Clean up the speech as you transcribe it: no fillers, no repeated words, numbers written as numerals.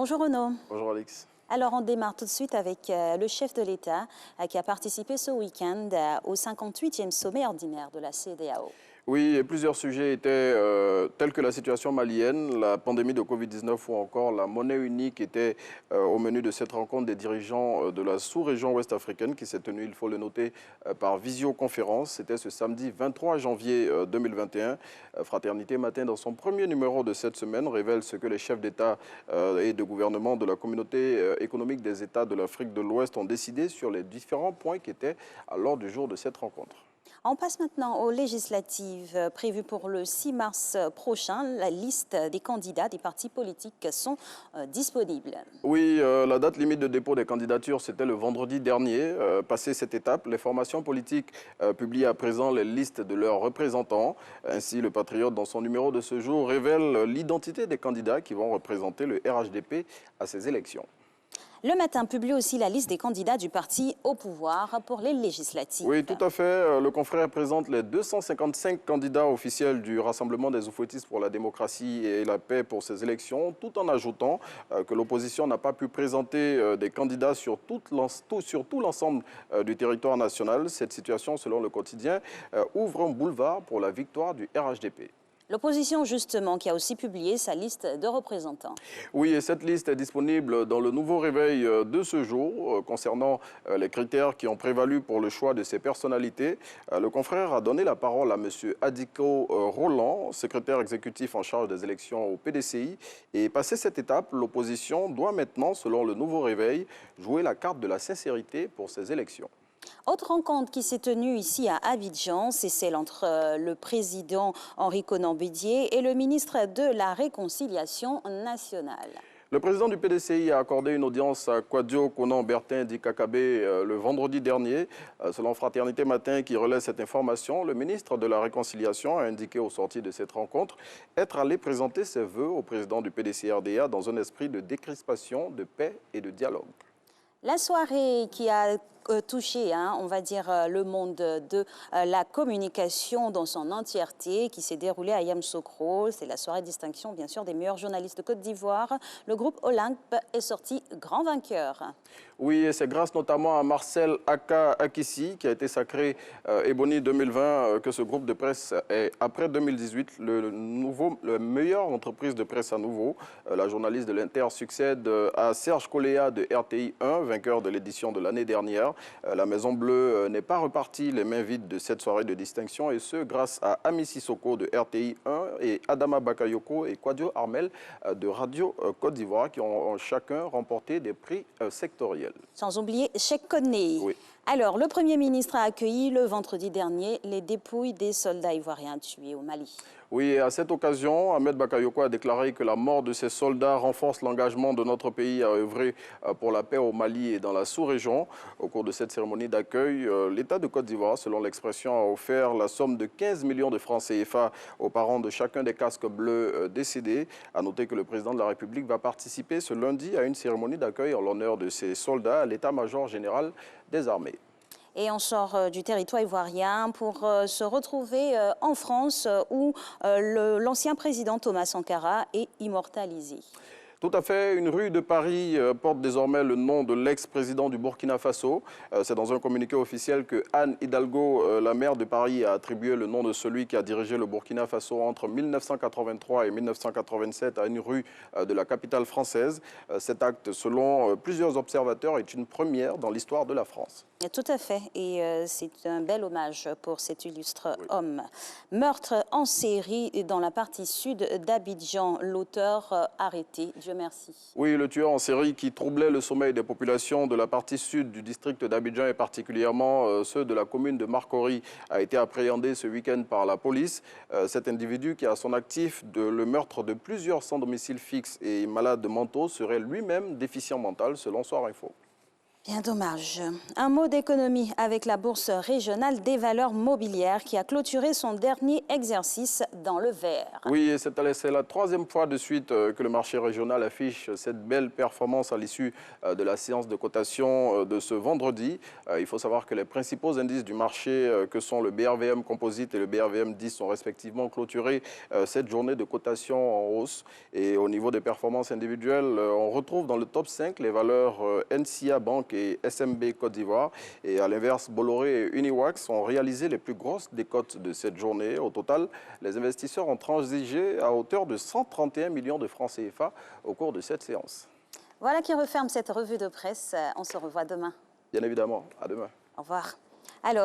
Bonjour Renaud. Bonjour Alix. Alors on démarre tout de suite avec le chef de l'État qui a participé ce week-end au 58e sommet ordinaire de la CEDEAO. Oui, et plusieurs sujets étaient tels que la situation malienne, la pandémie de Covid-19 ou encore la monnaie unique étaient au menu de cette rencontre des dirigeants de la sous-région ouest-africaine qui s'est tenue, il faut le noter, par visioconférence. C'était ce samedi 23 janvier 2021. Fraternité Matin, dans son premier numéro de cette semaine, révèle ce que les chefs d'État et de gouvernement de la communauté économique des États de l'Afrique de l'Ouest ont décidé sur les différents points qui étaient à l'ordre du jour de cette rencontre. On passe maintenant aux législatives prévues pour le 6 mars prochain. La liste des candidats des partis politiques sont disponibles. Oui, la date limite de dépôt des candidatures, c'était le vendredi dernier. Passé cette étape, les formations politiques publient à présent les listes de leurs représentants. Ainsi, le Patriote, dans son numéro de ce jour, révèle l'identité des candidats qui vont représenter le RHDP à ces élections. Le Matin publie aussi la liste des candidats du parti au pouvoir pour les législatives. Oui, tout à fait. Le confrère présente les 255 candidats officiels du Rassemblement des Oufouettistes pour la démocratie et la paix pour ces élections, tout en ajoutant que l'opposition n'a pas pu présenter des candidats sur tout l'ensemble du territoire national. Cette situation, selon le quotidien, ouvre un boulevard pour la victoire du RHDP. L'opposition, justement, qui a aussi publié sa liste de représentants. Oui, et cette liste est disponible dans le nouveau réveil de ce jour concernant les critères qui ont prévalu pour le choix de ces personnalités. Le confrère a donné la parole à M. Adiko Roland, secrétaire exécutif en charge des élections au PDCI. Et passé cette étape, l'opposition doit maintenant, selon le nouveau réveil, jouer la carte de la sincérité pour ces élections. Autre rencontre qui s'est tenue ici à Abidjan, c'est celle entre le président Henri Konan Bédié et le ministre de la Réconciliation nationale. Le président du PDCI a accordé une audience à Kwadjo Konan Bertin dit Kakabé le vendredi dernier. Selon Fraternité Matin qui relaie cette information, le ministre de la Réconciliation a indiqué au sorti de cette rencontre être allé présenter ses vœux au président du PDCI-RDA dans un esprit de décrispation, de paix et de dialogue. La soirée qui a touché, on va dire, le monde de la communication dans son entièreté, qui s'est déroulée à Yamoussoukro. C'est la soirée de distinction, bien sûr, des meilleurs journalistes de Côte d'Ivoire. Le groupe Olympe est sorti grand vainqueur. Oui, et c'est grâce notamment à Marcel Aka Akissi, qui a été sacré Ebony 2020, que ce groupe de presse est, après 2018, le meilleure entreprise de presse à nouveau. La journaliste de l'Inter succède à Serge Coléa de RTI 1, vainqueur de l'édition de l'année dernière. La Maison Bleue n'est pas repartie les mains vides de cette soirée de distinction, et ce, grâce à Ami Sissoko de RTI 1 et Adama Bakayoko et Kwadjo Armel de Radio Côte d'Ivoire, qui ont chacun remporté des prix sectoriels. Sans oublier Cheikh Koné. Oui. Alors, le Premier ministre a accueilli le vendredi dernier les dépouilles des soldats ivoiriens tués au Mali. Oui, et à cette occasion, Ahmed Bakayoko a déclaré que la mort de ces soldats renforce l'engagement de notre pays à œuvrer pour la paix au Mali et dans la sous-région. Au cours de cette cérémonie d'accueil, l'État de Côte d'Ivoire, selon l'expression, a offert la somme de 15 millions de francs CFA aux parents de chacun des casques bleus décédés. À noter que le président de la République va participer ce lundi à une cérémonie d'accueil en l'honneur de ces soldats à l'état-major général des armées. Et on sort du territoire ivoirien pour se retrouver en France où l'ancien président Thomas Sankara est immortalisé. Tout à fait. Une rue de Paris porte désormais le nom de l'ex-président du Burkina Faso. C'est dans un communiqué officiel que Anne Hidalgo, la maire de Paris, a attribué le nom de celui qui a dirigé le Burkina Faso entre 1983 et 1987 à une rue de la capitale française. Cet acte, selon plusieurs observateurs, est une première dans l'histoire de la France. Tout à fait, et c'est un bel hommage pour cet illustre homme. Meurtre en série dans la partie sud d'Abidjan, l'auteur arrêté, Dieu merci. Oui, le tueur en série qui troublait le sommeil des populations de la partie sud du district d'Abidjan et particulièrement ceux de la commune de Marcory a été appréhendé ce week-end par la police. Cet individu qui a à son actif le meurtre de plusieurs sans domicile fixe et malades mentaux serait lui-même déficient mental selon Soir Info. Bien dommage. Un mot d'économie avec la Bourse régionale des valeurs mobilières qui a clôturé son dernier exercice dans le vert. Oui, et c'est la troisième fois de suite que le marché régional affiche cette belle performance à l'issue de la séance de cotation de ce vendredi. Il faut savoir que les principaux indices du marché, que sont le BRVM Composite et le BRVM 10, sont respectivement clôturés cette journée de cotation en hausse. Et au niveau des performances individuelles, on retrouve dans le top 5 les valeurs NCA Bank et SMB Côte d'Ivoire. Et à l'inverse, Bolloré et Uniwax ont réalisé les plus grosses décotes de cette journée. Au total, les investisseurs ont transigé à hauteur de 131 millions de francs CFA au cours de cette séance. Voilà qui referme cette revue de presse. On se revoit demain. Bien évidemment, à demain. Au revoir. Alors,